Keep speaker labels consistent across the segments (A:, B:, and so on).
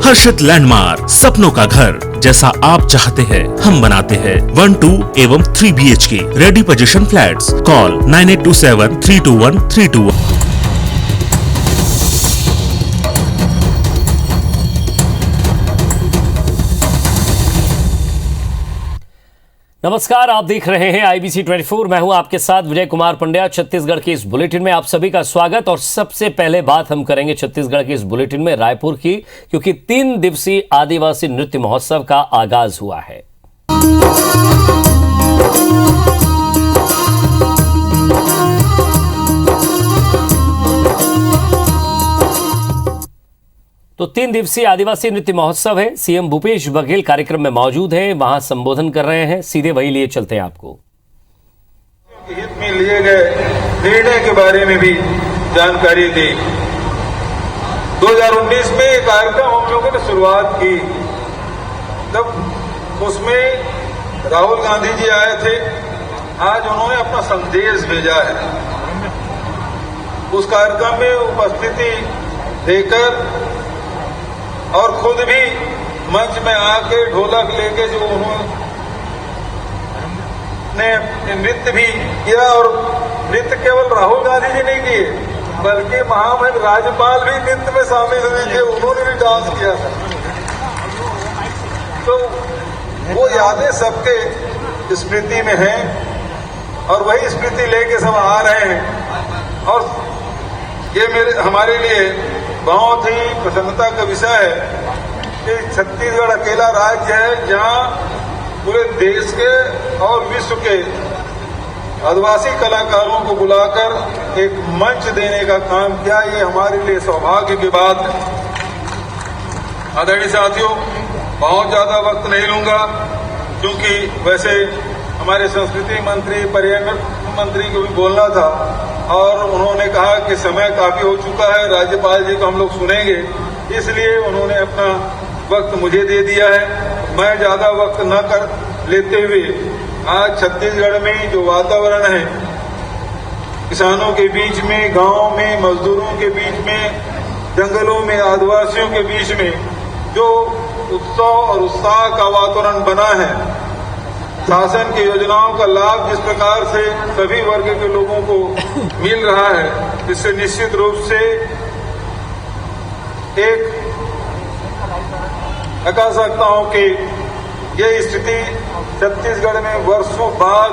A: हर्षित landmark, सपनों का घर जैसा आप चाहते हैं हम बनाते हैं। 1, 2 एवं 3 BHK ready position flats. Call 9827321321।
B: नमस्कार, आप देख रहे हैं IBC 24। मैं हूं आपके साथ विजय कुमार पंड्या। छत्तीसगढ़ के इस बुलेटिन में आप सभी का स्वागत। और सबसे पहले बात हम करेंगे छत्तीसगढ़ के इस बुलेटिन में रायपुर की, क्योंकि 3 दिवसीय आदिवासी नृत्य महोत्सव का आगाज हुआ है। तो 3 दिवसीय आदिवासी नृत्य महोत्सव है। सीएम भूपेश बघेल कार्यक्रम में मौजूद हैं, वहां संबोधन कर रहे हैं। सीधे वही लिए चलते हैं आपको।
C: हित में लिए गए निर्णय के बारे में भी जानकारी दी। 2019 में एक कार्यक्रम हम लोगों ने शुरुआत की, तब उसमें राहुल गांधी जी आए थे। आज उन्होंने अपना संदेश भेजा है। उस कार्यक्रम में उपस्थिति देकर और खुद भी मंच में आके ढोलक लेके जो उन्होंने नृत्य भी किया, और नृत्य केवल राहुल गांधी जी नहीं किए, बल्कि महामहिम राज्यपाल भी नृत्य में शामिल हुए थे। उन्होंने भी डांस किया था। तो वो यादें सबके स्मृति में हैं और वही स्मृति लेके सब आ रहे हैं। और ये हमारे लिए बहुत ही प्रसन्नता का विषय है कि छत्तीसगढ़ अकेला राज्य है जहां पूरे देश के और विश्व के आदिवासी कलाकारों को बुलाकर एक मंच देने का काम किया। ये हमारे लिए सौभाग्य की बात है। आदरणीय साथियों, बहुत ज्यादा वक्त नहीं लूंगा, क्योंकि वैसे हमारे संस्कृति मंत्री, पर्यटन मंत्री को भी बोलना था और उन्होंने कहा कि समय काफी हो चुका है, राज्यपाल जी को हम लोग सुनेंगे, इसलिए उन्होंने अपना वक्त मुझे दे दिया है। मैं ज्यादा वक्त न कर लेते हुए आज छत्तीसगढ़ में जो वातावरण है, किसानों के बीच में, गांव में, मजदूरों के बीच में, जंगलों में, आदिवासियों के बीच में जो उत्सव और उत्साह का वातावरण बना है, शासन की योजनाओं का लाभ जिस प्रकार से सभी वर्ग के लोगों को मिल रहा है, इससे निश्चित रूप से एक कह सकता हूं कि यह स्थिति छत्तीसगढ़ में वर्षों बाद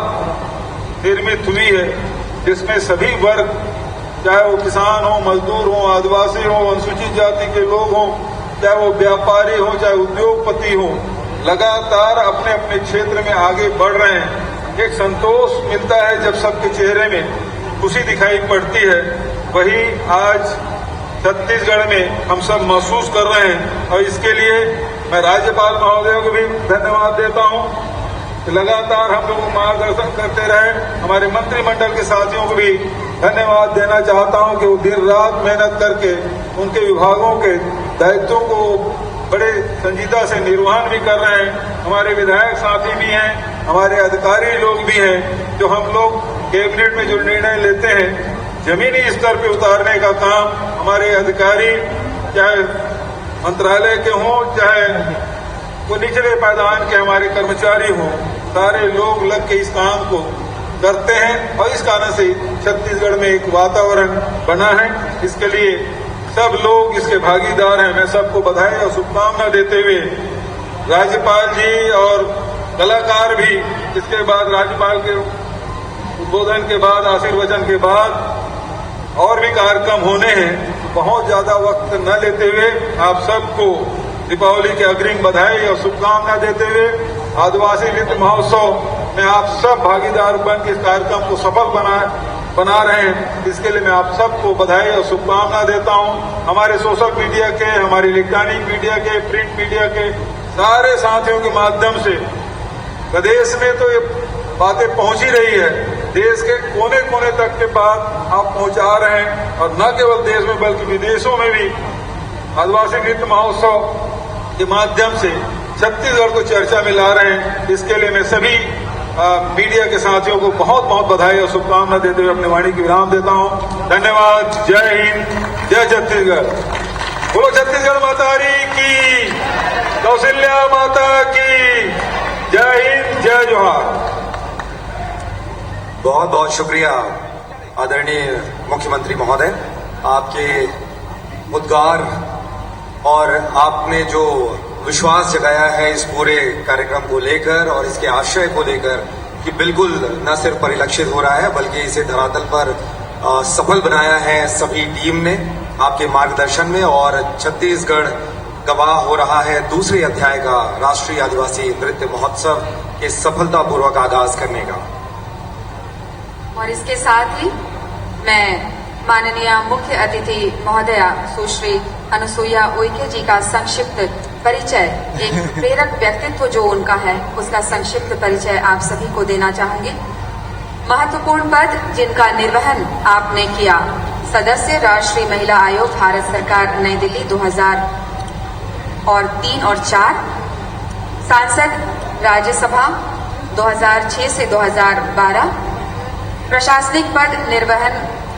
C: निर्मित हुई है, जिसमें सभी वर्ग, चाहे वो किसान हो, मजदूर हो, आदिवासी हो, अनुसूचित जाति के लोग हों, चाहे वो व्यापारी हो, चाहे उद्योगपति हो, लगातार अपने अपने क्षेत्र में आगे बढ़ रहे हैं। एक संतोष मिलता है जब सबके चेहरे में खुशी दिखाई पड़ती है। वही आज छत्तीसगढ़ में हम सब महसूस कर रहे हैं और इसके लिए मैं राज्यपाल महोदय को भी धन्यवाद देता हूं कि लगातार हम लोग मार्गदर्शन करते रहे। हमारे मंत्रिमंडल के साथियों को भी धन्यवाद देना चाहता हूं कि वो दिन रात मेहनत करके उनके विभागों के दायित्वों को बड़े संजीदा से निर्वहन भी कर रहे हैं। हमारे विधायक साथी भी हैं, हमारे अधिकारी लोग भी हैं, जो हम लोग कैबिनेट में जो निर्णय लेते हैं जमीनी स्तर पे उतारने का काम हमारे अधिकारी, चाहे मंत्रालय के हों, चाहे वो निचले पायदान के हमारे कर्मचारी हों, सारे लोग लग के इस काम को करते हैं और इस कारण से छत्तीसगढ़ में एक वातावरण बना है। इसके लिए सब लोग इसके भागीदार हैं। मैं सबको बधाई और शुभकामना देते हुए राज्यपाल जी और कलाकार भी इसके बाद, राज्यपाल के उद्बोधन के बाद, आशीर्वचन के बाद और भी कार्यक्रम होने हैं। बहुत ज्यादा वक्त न लेते हुए आप सबको दीपावली के अग्रिम बधाई और शुभकामना देते हुए आदिवासी नृत्य महोत्सव में आप सब भागीदार बन के इस कार्यक्रम को सफल बना रहे हैं। इसके लिए मैं आप सबको बधाई और शुभकामना देता हूं। हमारे सोशल मीडिया के, हमारी इलेक्ट्रॉनिक मीडिया के, प्रिंट मीडिया के सारे साथियों के माध्यम से प्रदेश में तो ये बातें पहुंच ही रही है। देश के कोने कोने तक के बात आप पहुंचा रहे हैं और न केवल देश में बल्कि विदेशों में भी आदिवासी नृत्य महोत्सव के माध्यम से छत्तीसगढ़ को चर्चा में ला रहे हैं। इसके लिए मैं सभी मीडिया के साथियों को बहुत बहुत बधाई और शुभकामना देते हुए अपनी वाणी की विराम देता हूं। धन्यवाद। जय हिंद, जय छत्तीसगढ़। बोलो छत्तीसगढ़ माता की। जय जोहार।
D: बहुत बहुत शुक्रिया आदरणीय मुख्यमंत्री महोदय, आपके उद्गार और आपने जो विश्वास जगाया है इस पूरे कार्यक्रम को लेकर और इसके आशय को लेकर कि बिल्कुल न सिर्फ परिलक्षित हो रहा है बल्कि इसे धरातल पर सफल बनाया है सभी टीम ने आपके मार्गदर्शन में, और छत्तीसगढ़ गवाह हो रहा है दूसरे अध्याय का राष्ट्रीय आदिवासी नृत्य महोत्सव के सफलतापूर्वक आगाज करने का।
E: और इसके साथ ही मैं माननीय मुख्य अतिथि महोदया सुश्री अनुसुईया उइके जी का संक्षिप्त परिचय, एक प्रेरक व्यक्तित्व जो उनका है उसका संक्षिप्त परिचय आप सभी को देना चाहूंगी। महत्वपूर्ण पद जिनका निर्वहन आपने किया, सदस्य राष्ट्रीय महिला आयोग भारत सरकार नई दिल्ली 2003 और 4, सांसद राज्यसभा 2006 से 2012, प्रशासनिक पद निर्वहन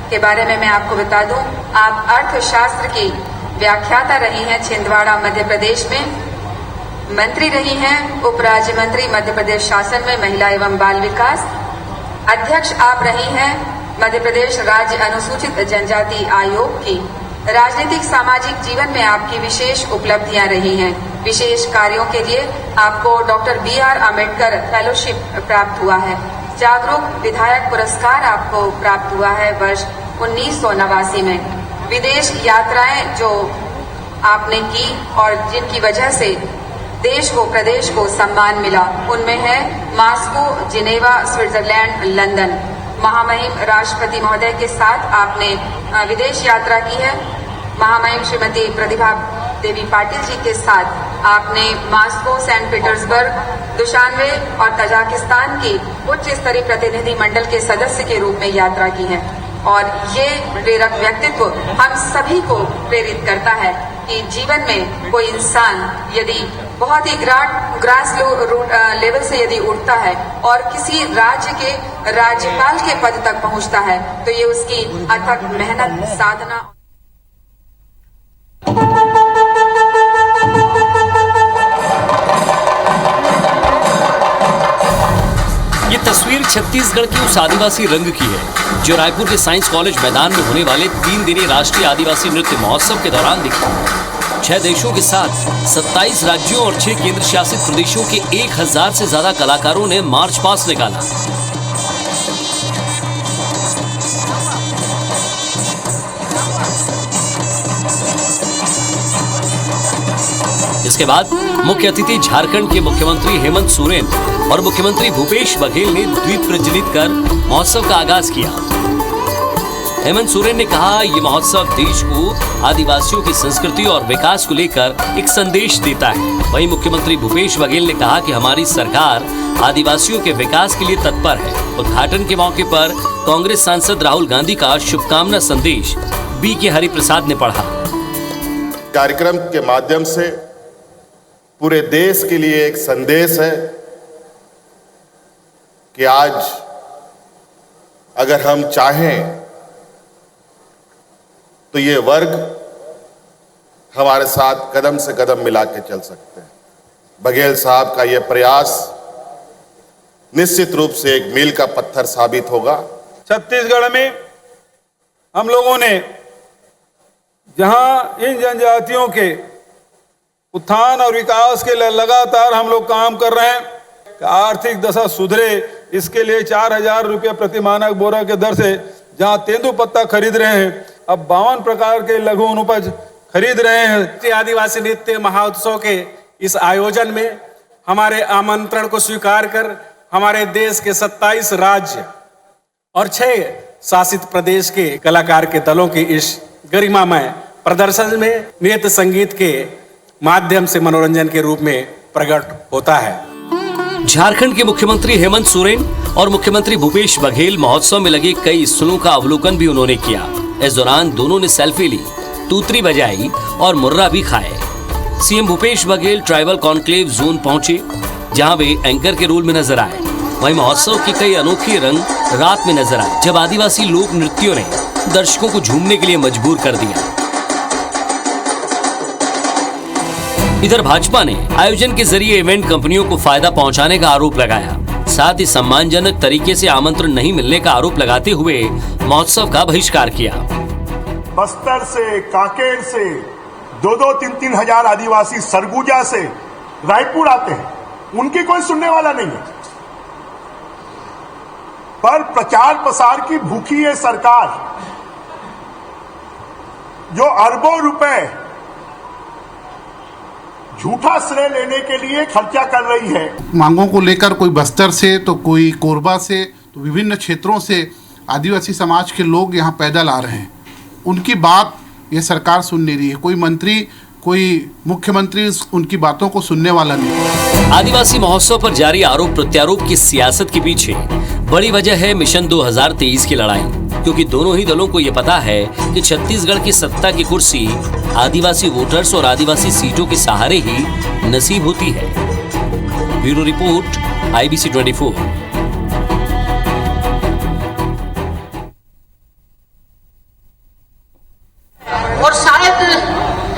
E: के बारे में मैं आपको बता दूं, आप अर्थशास्त्र की व्याख्याता रही हैं छिंदवाड़ा मध्य प्रदेश में, मंत्री रही हैं उपराज्य मंत्री मध्य प्रदेश शासन में महिला एवं बाल विकास, अध्यक्ष आप रही हैं मध्य प्रदेश राज्य अनुसूचित जनजाति आयोग की। राजनीतिक सामाजिक जीवन में आपकी विशेष उपलब्धियां रही हैं। विशेष कार्यों के लिए आपको डॉक्टर BR अम्बेडकर फेलोशिप प्राप्त हुआ है। जागरूक विधायक पुरस्कार आपको प्राप्त हुआ है वर्ष 1989 में। विदेश यात्राएं जो आपने की और जिनकी वजह से देश को प्रदेश को सम्मान मिला, उनमें है मास्को, जिनेवा, स्विट्जरलैंड, लंदन। महामहिम राष्ट्रपति महोदय के साथ आपने विदेश यात्रा की है। महामहिम श्रीमती प्रतिभा देवी पाटिल जी के साथ आपने मास्को, सेंट पीटर्सबर्ग, दुशानवे और तजाकिस्तान की उच्च स्तरीय प्रतिनिधि मंडल के सदस्य के रूप में यात्रा की है। और ये प्रेरक व्यक्तित्व हम सभी को प्रेरित करता है कि जीवन में कोई इंसान यदि बहुत ही ग्रास लेवल से यदि उठता है और किसी राज्य के राज्यपाल के पद तक पहुंचता है तो ये उसकी अथक मेहनत, साधना।
B: ये तस्वीर छत्तीसगढ़ के उस आदिवासी रंग की है जो रायपुर के साइंस कॉलेज मैदान में होने वाले 3 दिनी राष्ट्रीय आदिवासी नृत्य महोत्सव के दौरान दिखी। 6 देशों के साथ 27 राज्यों और 6 केंद्र शासित प्रदेशों के 1000 से ज्यादा कलाकारों ने मार्च पास्ट निकाला। इसके बाद मुख्य अतिथि झारखंड के मुख्यमंत्री हेमंत सोरेन और मुख्यमंत्री भूपेश बघेल ने द्वीप प्रज्वलित कर महोत्सव का आगाज किया। हेमंत सोरेन ने कहा, ये महोत्सव देश को आदिवासियों की संस्कृति और विकास को लेकर एक संदेश देता है। वहीं मुख्यमंत्री भूपेश बघेल ने कहा कि हमारी सरकार आदिवासियों के विकास के लिए तत्पर है। उद्घाटन के मौके पर कांग्रेस सांसद राहुल गांधी का शुभकामना संदेश BK हरिप्रसाद ने पढ़ा।
F: कार्यक्रम के माध्यम से पूरे देश के लिए एक संदेश है कि आज अगर हम चाहें तो ये वर्ग हमारे साथ कदम से कदम मिला के चल सकते हैं। बघेल साहब का ये प्रयास निश्चित रूप से एक मील का पत्थर साबित होगा।
C: छत्तीसगढ़ में हम लोगों ने जहां इन जनजातियों के उत्थान और विकास के लिए लगातार हम लोग काम कर रहे हैं कि आर्थिक दशा सुधरे, इसके लिए 4000 रुपये प्रति मानक बोरा के दर से जहां तेंदुपत्ता खरीद रहे हैं, अब 52 प्रकार के लघु अनुपज खरीद रहे हैं।
G: आदिवासी नृत्य महोत्सव के इस आयोजन में हमारे आमंत्रण को स्वीकार कर हमारे देश के 27 राज्य और 6 शासित प्रदेश के कलाकार के दलों की इस गरिमामय प्रदर्शन में नृत्य संगीत के माध्यम से मनोरंजन के रूप में प्रकट होता है।
B: झारखंड के मुख्यमंत्री हेमंत सोरेन और मुख्यमंत्री भूपेश बघेल महोत्सव में लगे कई स्थलों का अवलोकन भी उन्होंने किया। इस दौरान दोनों ने सेल्फी ली, तूतरी बजाई और मुर्रा भी खाए। CM Bhupesh Baghel tribal conclave zone पहुंचे, जहां वे एंकर के रोल में नजर आए। वहीं महोत्सव के कई अनोखे रंग रात में नजर आए, जब आदिवासी लोक नृत्यों ने दर्शकों को झूमने के लिए मजबूर कर दिया। इधर भाजपा ने आयोजन के जरिए इवेंट कंपनियों को फायदा पहुंचाने का आरोप लगाया। साथ ही सम्मानजनक तरीके से आमंत्रण नहीं मिलने का आरोप लगाते हुए महोत्सव का बहिष्कार किया।
H: बस्तर से, कांकेर से 2-3 हजार आदिवासी सरगुजा से रायपुर आते हैं, उनकी कोई सुनने वाला नहीं है। पर प्रचार प्रसार की भूखी है सरकार, जो अरबों रुपए झूठा श्रेय लेने के लिए खर्चा कर रही है।
I: मांगों को लेकर कोई बस्तर से तो कोई कोरबा से, तो विभिन्न क्षेत्रों से आदिवासी समाज के लोग यहाँ पैदल आ रहे हैं। उनकी बात ये सरकार सुन नहीं रही है। कोई मंत्री, कोई मुख्यमंत्री उनकी बातों को सुनने वाला नहीं।
B: आदिवासी महोत्सव पर जारी आरोप प्रत्यारोप की सियासत के पीछे बड़ी वजह है मिशन 2023 की लड़ाई, क्योंकि दोनों ही दलों को ये पता है कि छत्तीसगढ़ की सत्ता की कुर्सी आदिवासी वोटर्स और आदिवासी सीटों के सहारे ही नसीब होती है। Bureau report, IBC 24।
J: और शायद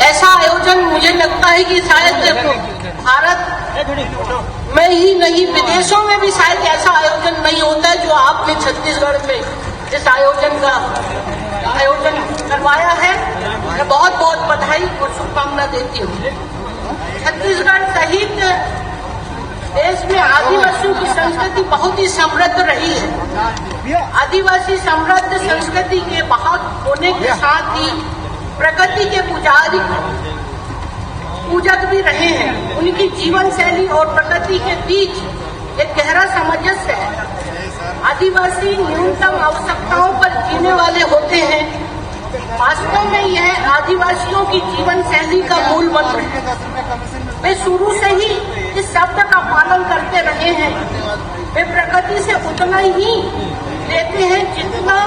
J: ऐसा आयोजन, मुझे लगता है कि शायद भारत में ही नहीं, विदेशों में भी शायद ऐसा आयोजन नहीं होता है जो आपने छत्तीसगढ़ में इस आयोजन करवाया है। मैं बहुत बहुत बधाई और शुभकामना देती हूँ। छत्तीसगढ़ सहित देश में आदिवासियों की संस्कृति बहुत ही समृद्ध रही है। आदिवासी समृद्ध संस्कृति के बहुत होने के साथ ही प्रकृति के पूजक भी रहे हैं। उनकी जीवन शैली और प्रकृति के बीच एक गहरा सामंजस्य है। आदिवासी न्यूनतम आवश्यकताओं पर जीने वाले होते हैं। वास्तव में यह आदिवासियों की जीवन शैली का मूल मंत्र है। वे शुरू से ही इस शब्द का पालन करते रहे हैं। वे प्रकृति से उतना ही लेते हैं जितना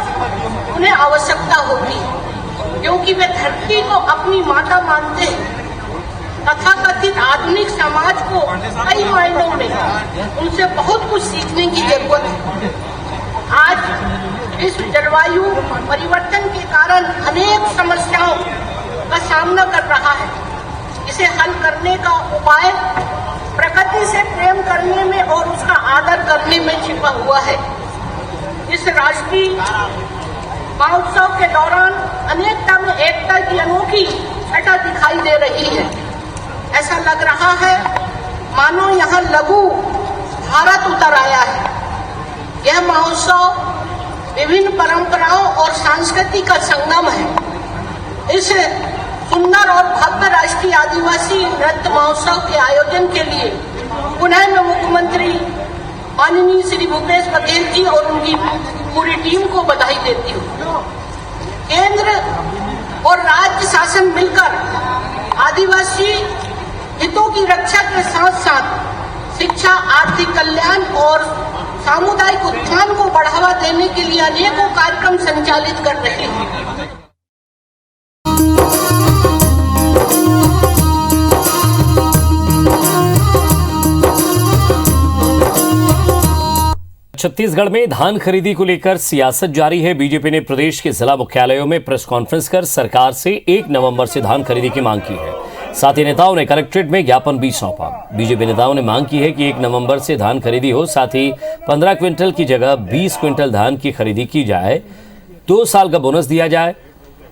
J: उन्हें आवश्यकता होती है, क्योंकि वे धरती को अपनी माता मानते हैं। तथाकथित आधुनिक समाज को कई मायनों में उनसे बहुत कुछ सीखने की जरूरत है। आज इस जलवायु परिवर्तन के कारण अनेक समस्याओं का सामना कर रहा है। इसे हल करने का उपाय प्रकृति से प्रेम करने में और उसका आदर करने में छिपा हुआ है। इस राष्ट्रीय महोत्सव के दौरान अनेकता में एकता की अनोखी छटा दिखाई दे रही है। ऐसा लग रहा है मानो यहाँ लघु भारत उतर आया है। यह महोत्सव विभिन्न परंपराओं और संस्कृति का संगम है। इस सुंदर और भव्य राष्ट्रीय आदिवासी नृत्य महोत्सव के आयोजन के लिए पुनः मैं मुख्यमंत्री माननीय श्री भूपेश बघेल जी और उनकी पूरी टीम को बधाई देती हूँ। केंद्र और राज्य शासन मिलकर आदिवासी हितों की रक्षा के साथ साथ शिक्षा, आर्थिक कल्याण और सामुदायिक उत्थान को बढ़ावा देने के लिए अनेकों कार्यक्रम संचालित कर रहे हैं।
B: छत्तीसगढ़ में धान खरीदी को लेकर सियासत जारी है। बीजेपी ने प्रदेश के जिला मुख्यालयों में प्रेस कॉन्फ्रेंस कर सरकार से 1 नवंबर से धान खरीदी की मांग की है। साथ ही नेताओं ने कलेक्ट्रेट में ज्ञापन भी सौंपा। बीजेपी नेताओं ने मांग की है कि 1 नवंबर से धान खरीदी हो, साथ ही 15 क्विंटल की जगह 20 क्विंटल धान की खरीदी की जाए, 2 साल का बोनस दिया जाए,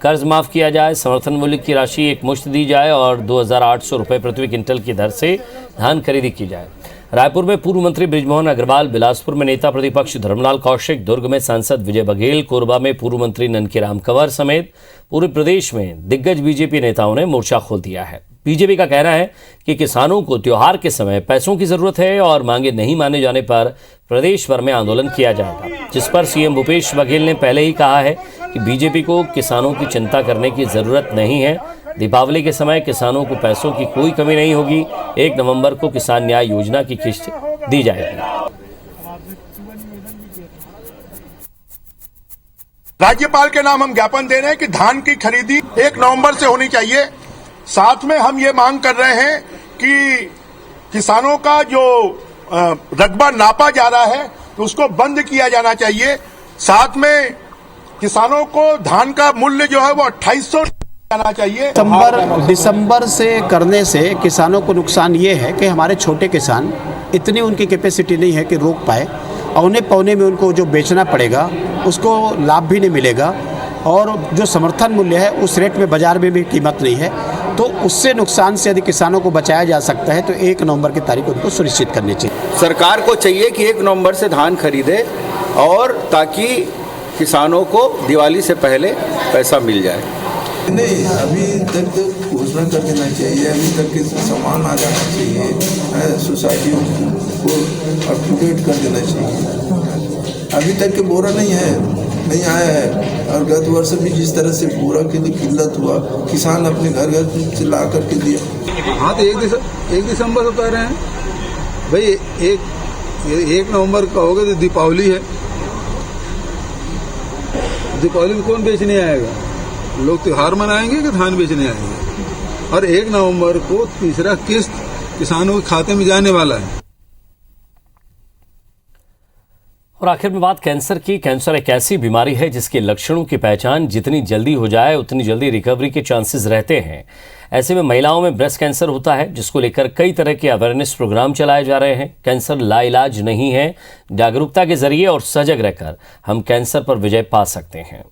B: कर्ज माफ किया जाए, समर्थन मूल्य की राशि एक मुश्त दी जाए और 2,800 रुपये प्रति क्विंटल की दर से धान खरीदी की जाए। रायपुर में पूर्व मंत्री बृजमोहन अग्रवाल, बिलासपुर में नेता प्रतिपक्ष धर्मलाल कौशिक, दुर्ग में सांसद विजय बघेल, कोरबा में पूर्व मंत्री ननकीराम कंवर समेत पूरे प्रदेश में दिग्गज बीजेपी नेताओं ने मोर्चा खोल दिया है। बीजेपी का कहना है कि किसानों को त्योहार के समय पैसों की जरूरत है और मांगे नहीं माने जाने पर प्रदेश भर में आंदोलन किया जाएगा, जिस पर सीएम भूपेश बघेल ने पहले ही कहा है कि बीजेपी को किसानों की चिंता करने की जरूरत नहीं है। दीपावली के समय किसानों को पैसों की कोई कमी नहीं होगी। 1 नवंबर को किसान न्याय योजना की किस्त दी जाएगी।
H: राज्यपाल के नाम हम ज्ञापन दे रहे हैं कि धान की खरीदी 1 नवंबर से होनी चाहिए। साथ में हम ये मांग कर रहे हैं कि किसानों का जो रकबा नापा जा रहा है तो उसको बंद किया जाना चाहिए। साथ में किसानों को धान का मूल्य जो है वो 2800 जाना चाहिए।
K: दिसंबर से करने से किसानों को नुकसान ये है कि हमारे छोटे किसान इतनी उनकी कैपेसिटी नहीं है कि रोक पाए। औने पौने में उनको जो बेचना पड़ेगा उसको लाभ भी नहीं मिलेगा, और जो समर्थन मूल्य है उस रेट में बाज़ार में भी कीमत नहीं है। तो उससे नुकसान से यदि किसानों को बचाया जा सकता है तो 1 नवंबर की तारीख उनको सुनिश्चित करनी चाहिए।
L: सरकार को चाहिए कि 1 नवंबर से धान खरीदे, और ताकि किसानों को दिवाली से पहले पैसा मिल जाए।
M: नहीं, अभी तक तो घोषणा कर देना चाहिए, अभी तक के सामान आ जाना चाहिए, सोसाइटियों को अप टू डेट कर देना चाहिए। अभी तक के बोरा नहीं आया है, और गत वर्ष भी जिस तरह से बोरा के लिए किल्लत हुआ, किसान अपने घर घर से ला करके दिया।
C: हाँ, तो 1 दिसंबर से कह रहे हैं भाई, 1 नवंबर का होगा तो दीपावली है। दीपावली में कौन बेचने आएगा? लोग त्योहार मनाएंगे कि धान बेचने आएंगे? और 1 नवंबर को तीसरा किस्त किसानों के खाते में जाने वाला है।
B: और आखिर में बात कैंसर की। कैंसर एक ऐसी बीमारी है जिसके लक्षणों की पहचान जितनी जल्दी हो जाए उतनी जल्दी रिकवरी के चांसेस रहते हैं। ऐसे में महिलाओं में ब्रेस्ट कैंसर होता है, जिसको लेकर कई तरह के अवेयरनेस प्रोग्राम चलाए जा रहे हैं। कैंसर लाइलाज नहीं है। जागरूकता के जरिए और सजग रहकर हम कैंसर पर विजय पा सकते हैं।